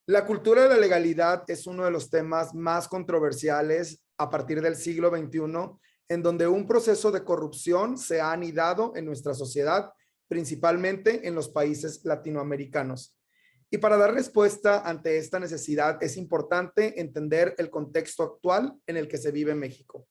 La cultura de la legalidad es uno de los temas más controversiales a partir del siglo XXI, en donde un proceso de corrupción se ha anidado en nuestra sociedad, principalmente en los países latinoamericanos. Y para dar respuesta ante esta necesidad es importante entender el contexto actual en el que se vive en México.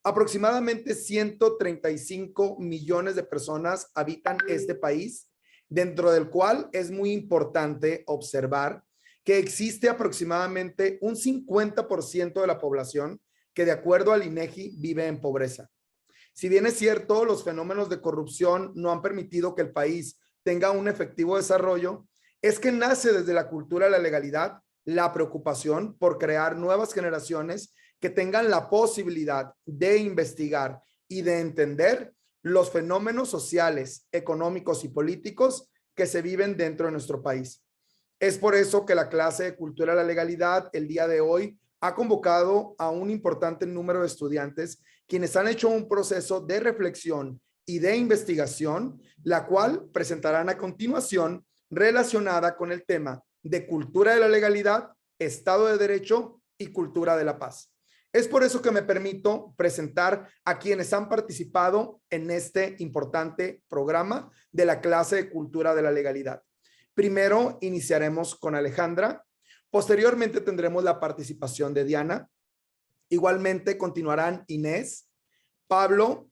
Aproximadamente 135 millones de personas habitan este país, dentro del cual es muy importante observar que existe aproximadamente un 50% de la población que, de acuerdo al INEGI, vive en pobreza. Si bien es cierto, los fenómenos de corrupción no han permitido que el país tenga un efectivo desarrollo, es que nace desde la cultura de la legalidad la preocupación por crear nuevas generaciones que tengan la posibilidad de investigar y de entender los fenómenos sociales, económicos y políticos que se viven dentro de nuestro país. Es por eso que la clase de Cultura de la Legalidad el día de hoy ha convocado a un importante número de estudiantes quienes han hecho un proceso de reflexión y de investigación, la cual presentarán a continuación relacionada con el tema de cultura de la legalidad, Estado de Derecho y cultura de la paz. Es por eso que me permito presentar a quienes han participado en este importante programa de la clase de Cultura de la Legalidad. Primero iniciaremos con Alejandra, posteriormente tendremos la participación de Diana, igualmente continuarán Inés, Pablo,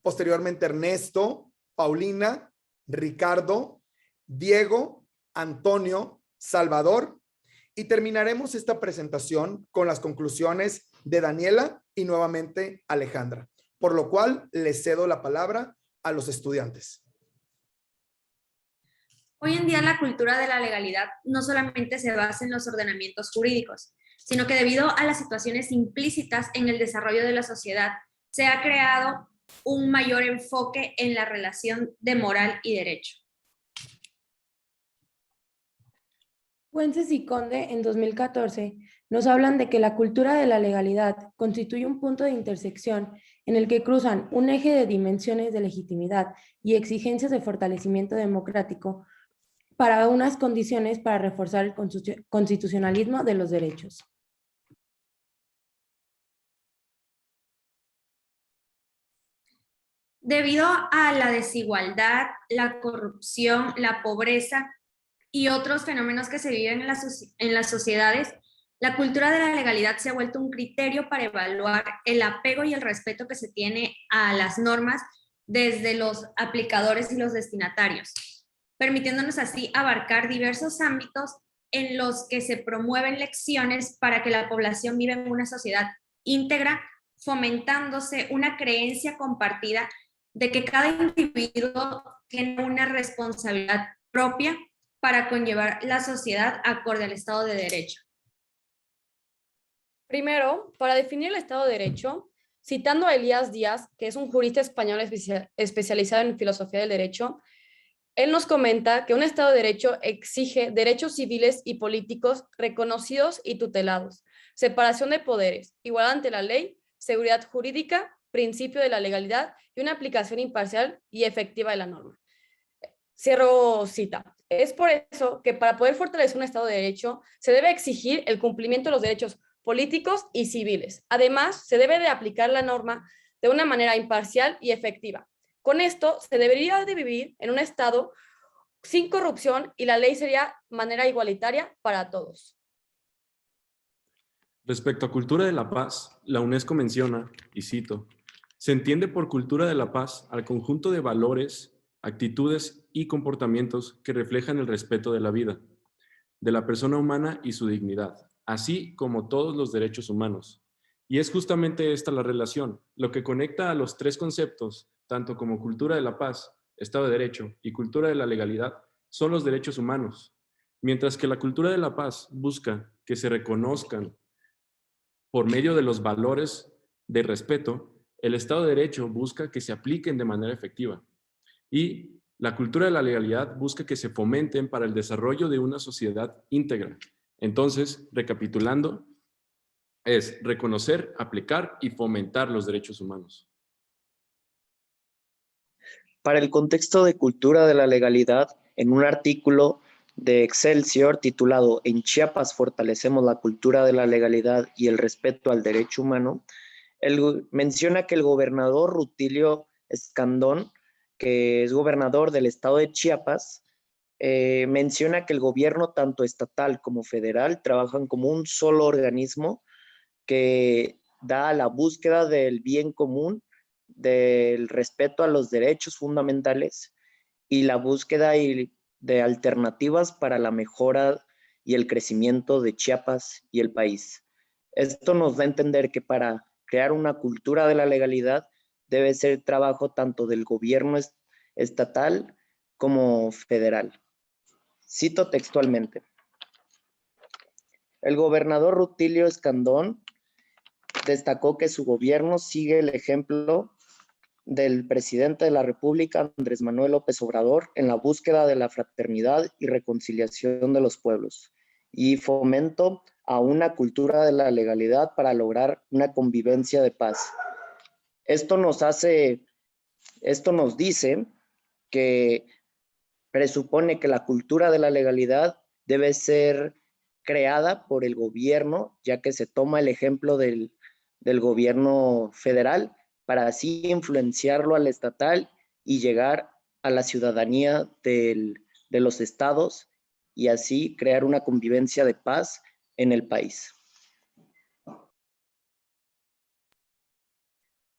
posteriormente Ernesto, Paulina, Ricardo, Diego, Antonio, Salvador, y terminaremos esta presentación con las conclusiones de Daniela y nuevamente Alejandra, por lo cual les cedo la palabra a los estudiantes. Hoy en día la cultura de la legalidad no solamente se basa en los ordenamientos jurídicos, sino que debido a las situaciones implícitas en el desarrollo de la sociedad, se ha creado un mayor enfoque en la relación de moral y derecho. Fuentes y Conde en 2014 nos hablan de que la cultura de la legalidad constituye un punto de intersección en el que cruzan un eje de dimensiones de legitimidad y exigencias de fortalecimiento democrático para unas condiciones para reforzar el constitucionalismo de los derechos. Debido a la desigualdad, la corrupción, la pobreza y otros fenómenos que se viven en las sociedades, la cultura de la legalidad se ha vuelto un criterio para evaluar el apego y el respeto que se tiene a las normas desde los aplicadores y los destinatarios, permitiéndonos así abarcar diversos ámbitos en los que se promueven lecciones para que la población viva en una sociedad íntegra, fomentándose una creencia compartida de que cada individuo tiene una responsabilidad propia para conllevar la sociedad acorde al Estado de Derecho. Primero, para definir el Estado de Derecho, citando a Elías Díaz, que es un jurista español especializado en filosofía del derecho, él nos comenta que un Estado de Derecho exige derechos civiles y políticos reconocidos y tutelados, separación de poderes, igualdad ante la ley, seguridad jurídica, principio de la legalidad y una aplicación imparcial y efectiva de la norma. Cierro cita. Es por eso que para poder fortalecer un Estado de Derecho se debe exigir el cumplimiento de los derechos políticos y civiles. Además, se debe de aplicar la norma de una manera imparcial y efectiva. Con esto, se debería de vivir en un Estado sin corrupción y la ley sería manera igualitaria para todos. Respecto a cultura de la paz, la UNESCO menciona, y cito, se entiende por cultura de la paz al conjunto de valores, actitudes y comportamientos que reflejan el respeto de la vida, de la persona humana y su dignidad, así como todos los derechos humanos. Y es justamente esta la relación, lo que conecta a los tres conceptos, tanto como cultura de la paz, Estado de Derecho y cultura de la legalidad, son los derechos humanos, mientras que la cultura de la paz busca que se reconozcan por medio de los valores de respeto, el Estado de Derecho busca que se apliquen de manera efectiva. Y la cultura de la legalidad busca que se fomenten para el desarrollo de una sociedad íntegra. Entonces, recapitulando, es reconocer, aplicar y fomentar los derechos humanos. Para el contexto de cultura de la legalidad, en un artículo de Excelsior titulado "En Chiapas fortalecemos la cultura de la legalidad y el respeto al derecho humano", él menciona que el gobernador Rutilio Escandón, que es gobernador del estado de Chiapas, menciona que el gobierno tanto estatal como federal trabajan como un solo organismo que da a la búsqueda del bien común, del respeto a los derechos fundamentales y la búsqueda de alternativas para la mejora y el crecimiento de Chiapas y el país. Esto nos da a entender que para crear una cultura de la legalidad debe ser trabajo tanto del gobierno estatal como federal. Cito textualmente: el gobernador Rutilio Escandón destacó que su gobierno sigue el ejemplo del presidente de la República, Andrés Manuel López Obrador, en la búsqueda de la fraternidad y reconciliación de los pueblos y fomento a una cultura de la legalidad para lograr una convivencia de paz. Esto nos dice que presupone que la cultura de la legalidad debe ser creada por el gobierno, ya que se toma el ejemplo del gobierno federal para así influenciarlo al estatal y llegar a la ciudadanía de los estados y así crear una convivencia de paz en el país.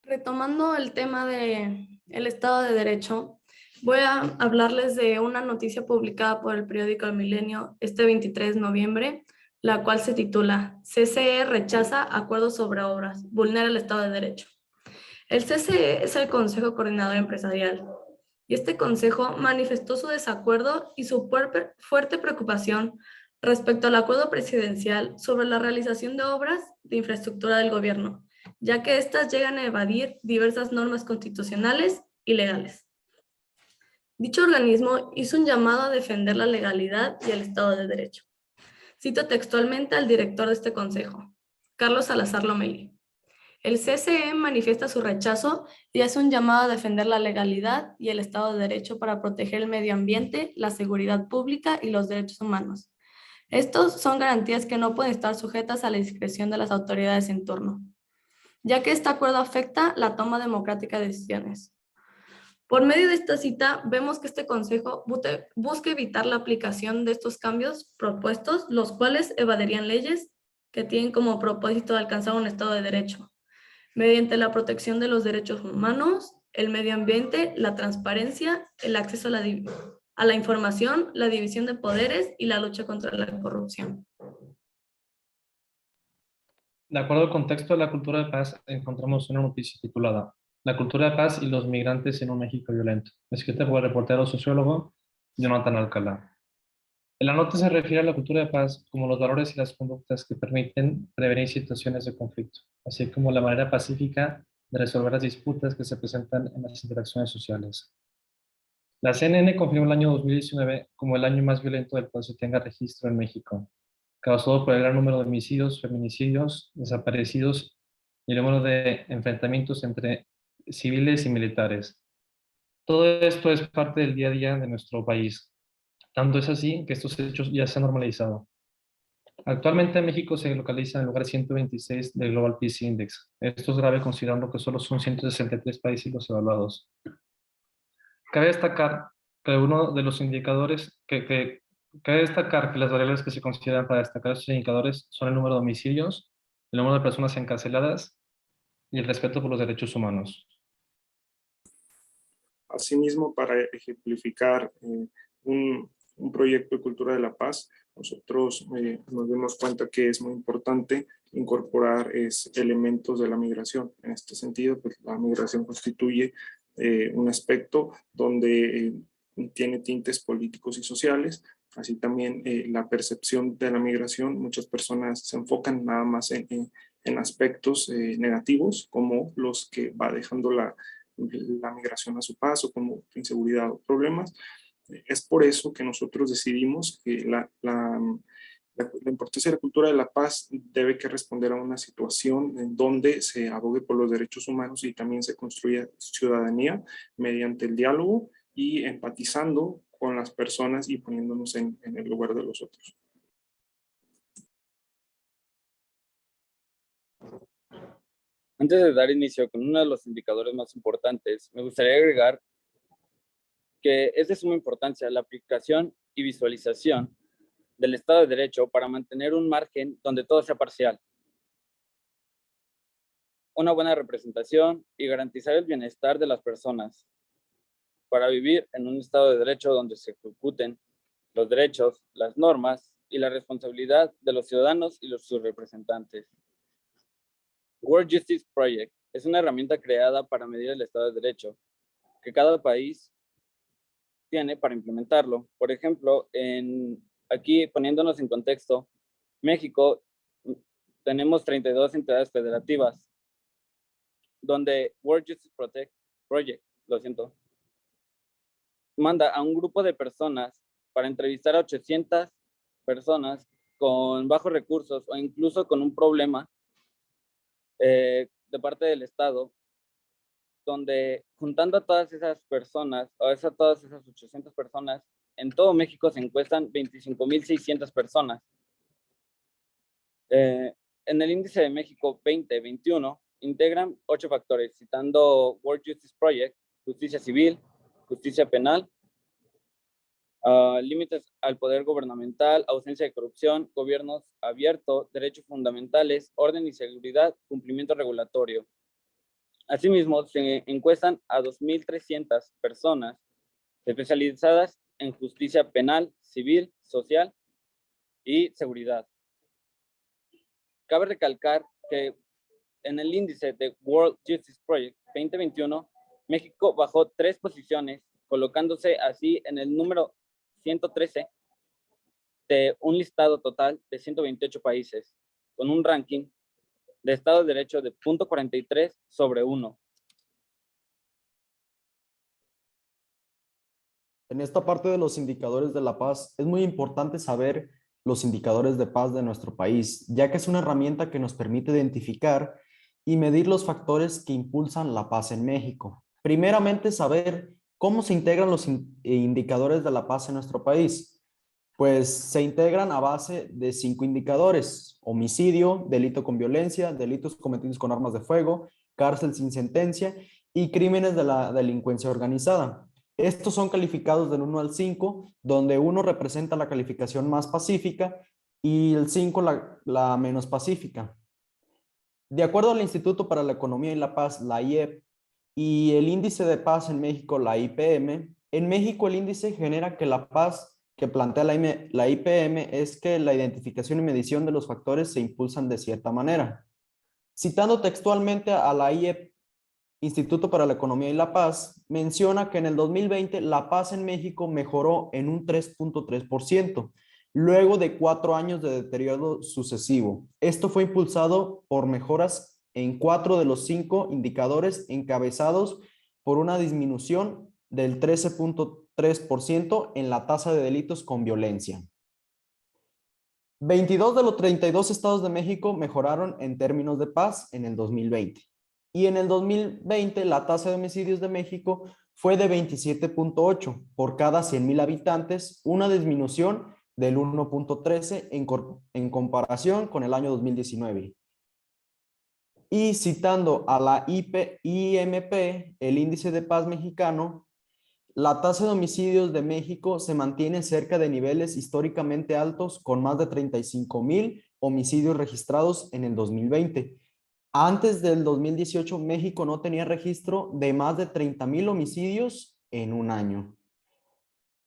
Retomando el tema del Estado de Derecho, voy a hablarles de una noticia publicada por el periódico El Milenio este 23 de noviembre, la cual se titula "CCE rechaza acuerdos sobre obras, vulnera el Estado de Derecho". El CCE es el Consejo Coordinador Empresarial, y este consejo manifestó su desacuerdo y su fuerte preocupación respecto al acuerdo presidencial sobre la realización de obras de infraestructura del gobierno, ya que éstas llegan a evadir diversas normas constitucionales y legales. Dicho organismo hizo un llamado a defender la legalidad y el Estado de Derecho. Cito textualmente al director de este consejo, Carlos Salazar Lomelí. El CCE manifiesta su rechazo y hace un llamado a defender la legalidad y el Estado de Derecho para proteger el medio ambiente, la seguridad pública y los derechos humanos. Estos son garantías que no pueden estar sujetas a la discreción de las autoridades en turno, ya que este acuerdo afecta la toma democrática de decisiones. Por medio de esta cita, vemos que este consejo busca evitar la aplicación de estos cambios propuestos, los cuales evadirían leyes que tienen como propósito alcanzar un Estado de Derecho, mediante la protección de los derechos humanos, el medio ambiente, la transparencia, el acceso a la información, la división de poderes y la lucha contra la corrupción. De acuerdo al contexto de la cultura de paz, encontramos una noticia titulada "La cultura de paz y los migrantes en un México violento", escrita por el reportero sociólogo Jonathan Alcalá. En la nota se refiere a la cultura de paz como los valores y las conductas que permiten prevenir situaciones de conflicto, así como la manera pacífica de resolver las disputas que se presentan en las interacciones sociales. La CNN confirmó el año 2019 como el año más violento del cual se tenga registro en México, causado por el gran número de homicidios, feminicidios, desaparecidos y el número de enfrentamientos entre civiles y militares. Todo esto es parte del día a día de nuestro país. Tanto es así que estos hechos ya se han normalizado. Actualmente México se localiza en el lugar 126 del Global Peace Index. Esto es grave considerando que solo son 163 países los evaluados. Cabe destacar que uno de los indicadores cabe destacar que las variables que se consideran para destacar estos indicadores son el número de homicidios, el número de personas encarceladas y el respeto por los derechos humanos. Asimismo, para ejemplificar un proyecto de cultura de la paz, nosotros nos dimos cuenta que es muy importante incorporar elementos de la migración. En este sentido, pues, la migración constituye un aspecto donde tiene tintes políticos y sociales. Así también la percepción de la migración, muchas personas se enfocan nada más en aspectos negativos, como los que va dejando la migración a su paso, como inseguridad o problemas. Es por eso que nosotros decidimos que la importancia de la cultura de la paz debe que responder a una situación en donde se abogue por los derechos humanos y también se construya ciudadanía mediante el diálogo y empatizando con las personas y poniéndonos en el lugar de los otros. Antes de dar inicio con uno de los indicadores más importantes, me gustaría agregar que es de suma importancia la aplicación y visualización del Estado de Derecho para mantener un margen donde todo sea parcial, una buena representación y garantizar el bienestar de las personas para vivir en un Estado de Derecho donde se ejecuten los derechos, las normas y la responsabilidad de los ciudadanos y sus representantes. World Justice Project es una herramienta creada para medir el Estado de Derecho que cada país tiene para implementarlo. Por ejemplo, aquí poniéndonos en contexto, México tenemos 32 entidades federativas donde World Justice Project, manda a un grupo de personas para entrevistar a 800 personas con bajos recursos o incluso con un problema de parte del Estado, donde juntando a todas esas personas, todas esas 800 personas, en todo México se encuestan 25,600 personas. En el índice de México 2021 integran 8 factores, citando World Justice Project: justicia civil, justicia penal, límites al poder gubernamental, ausencia de corrupción, gobiernos abierto, derechos fundamentales, orden y seguridad, cumplimiento regulatorio. Asimismo, se encuestan a 2,300 personas especializadas en justicia penal, civil, social y seguridad. Cabe recalcar que en el índice de World Justice Project 2021, México bajó 3 posiciones, colocándose así en el número 113 de un listado total de 128 países, con un ranking de Estado de Derecho de 0.43 sobre 1. En esta parte de los indicadores de la paz, es muy importante saber los indicadores de paz de nuestro país, ya que es una herramienta que nos permite identificar y medir los factores que impulsan la paz en México. Primeramente, saber cómo se integran los indicadores de la paz en nuestro país. Pues se integran a base de 5 indicadores: homicidio, delito con violencia, delitos cometidos con armas de fuego, cárcel sin sentencia y crímenes de la delincuencia organizada. Estos son calificados del 1 al 5, donde 1 representa la calificación más pacífica y el 5 la menos pacífica. De acuerdo al Instituto para la Economía y la Paz, la IEP, y el Índice de Paz en México, la IPM, en México el índice genera que la paz que plantea la IPM es que la identificación y medición de los factores se impulsan de cierta manera. Citando textualmente a la IEP, Instituto para la Economía y la Paz, menciona que en el 2020 la paz en México mejoró en un 3.3%, luego de 4 años de deterioro sucesivo. Esto fue impulsado por mejoras en 4 de los 5 indicadores encabezados por una disminución del 13.3% en la tasa de delitos con violencia. 22 de los 32 estados de México mejoraron en términos de paz en el 2020. Y en el 2020 la tasa de homicidios de México fue de 27.8 por cada 100,000 habitantes, una disminución del 1.13 en comparación con el año 2019. Y citando a la IMP, el índice de paz mexicano, la tasa de homicidios de México se mantiene cerca de niveles históricamente altos, con más de 35,000 homicidios registrados en el 2020. Antes del 2018, México no tenía registro de más de 30,000 homicidios en un año.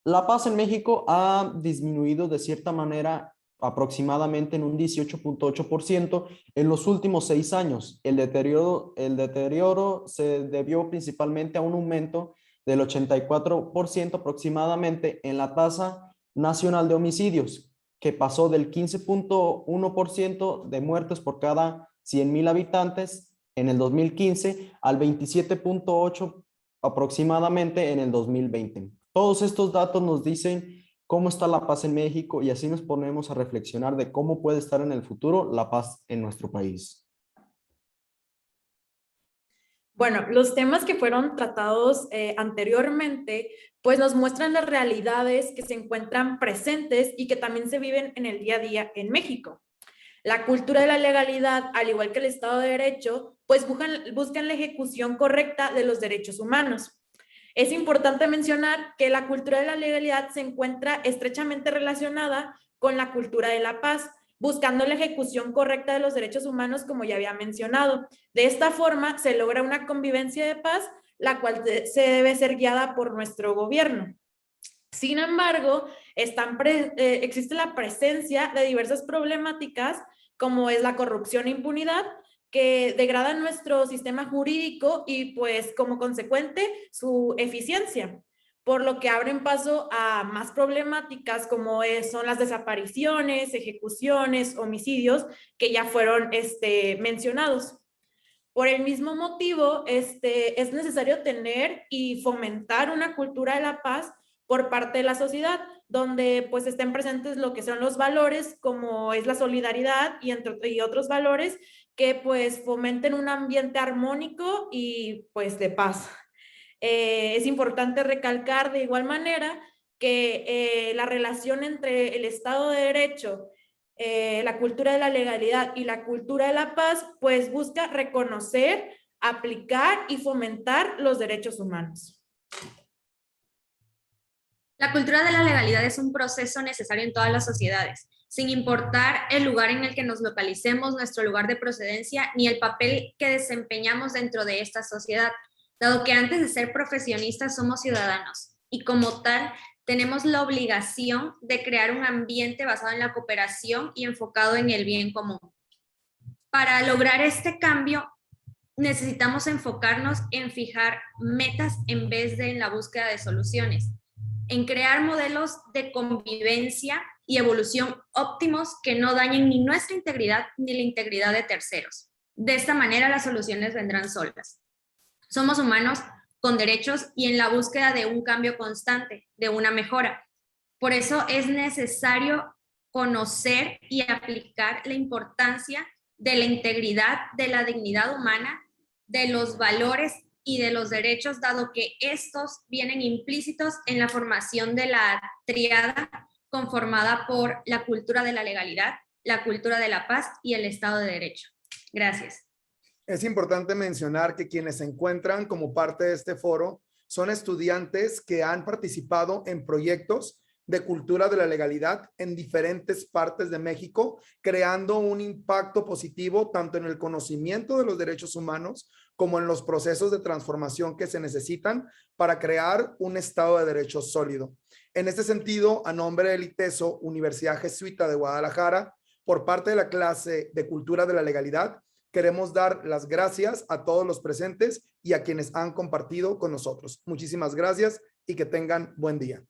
La paz en México ha disminuido de cierta manera aproximadamente en un 18.8% en los últimos 6 años. El deterioro se debió principalmente a un aumento del 84% aproximadamente en la tasa nacional de homicidios, que pasó del 15.1% de muertes por cada 100,000 habitantes en el 2015 al 27.8% aproximadamente en el 2020. Todos estos datos nos dicen cómo está la paz en México y así nos ponemos a reflexionar de cómo puede estar en el futuro la paz en nuestro país. Bueno, los temas que fueron tratados anteriormente, pues nos muestran las realidades que se encuentran presentes y que también se viven en el día a día en México. La cultura de la legalidad, al igual que el Estado de Derecho, pues buscan la ejecución correcta de los derechos humanos. Es importante mencionar que la cultura de la legalidad se encuentra estrechamente relacionada con la cultura de la paz, buscando la ejecución correcta de los derechos humanos, como ya había mencionado. De esta forma se logra una convivencia de paz, la cual se debe ser guiada por nuestro gobierno. Sin embargo, existe la presencia de diversas problemáticas, como es la corrupción e impunidad, que degradan nuestro sistema jurídico y pues como consecuente su eficiencia, por lo que abren paso a más problemáticas como son las desapariciones, ejecuciones, homicidios, que ya fueron mencionados. Por el mismo motivo, es necesario tener y fomentar una cultura de la paz por parte de la sociedad, donde pues estén presentes lo que son los valores, como es la solidaridad y otros valores que pues fomenten un ambiente armónico y pues de paz. Es importante recalcar de igual manera que la relación entre el Estado de Derecho, la cultura de la legalidad y la cultura de la paz, pues busca reconocer, aplicar y fomentar los derechos humanos. La cultura de la legalidad es un proceso necesario en todas las sociedades, sin importar el lugar en el que nos localicemos, nuestro lugar de procedencia, ni el papel que desempeñamos dentro de esta sociedad, dado que antes de ser profesionistas somos ciudadanos y como tal tenemos la obligación de crear un ambiente basado en la cooperación y enfocado en el bien común. Para lograr este cambio, necesitamos enfocarnos en fijar metas en vez de en la búsqueda de soluciones, en crear modelos de convivencia y evolución óptimos que no dañen ni nuestra integridad ni la integridad de terceros. De esta manera las soluciones vendrán solas. Somos humanos con derechos y en la búsqueda de un cambio constante, de una mejora. Por eso es necesario conocer y aplicar la importancia de la integridad, de la dignidad humana, de los valores y de los derechos, dado que estos vienen implícitos en la formación de la tríada conformada por la cultura de la legalidad, la cultura de la paz y el Estado de Derecho. Gracias. Es importante mencionar que quienes se encuentran como parte de este foro son estudiantes que han participado en proyectos de cultura de la legalidad en diferentes partes de México, creando un impacto positivo tanto en el conocimiento de los derechos humanos como en los procesos de transformación que se necesitan para crear un Estado de Derecho sólido. En este sentido, a nombre del ITESO, Universidad Jesuita de Guadalajara, por parte de la clase de Cultura de la Legalidad, queremos dar las gracias a todos los presentes y a quienes han compartido con nosotros. Muchísimas gracias y que tengan buen día.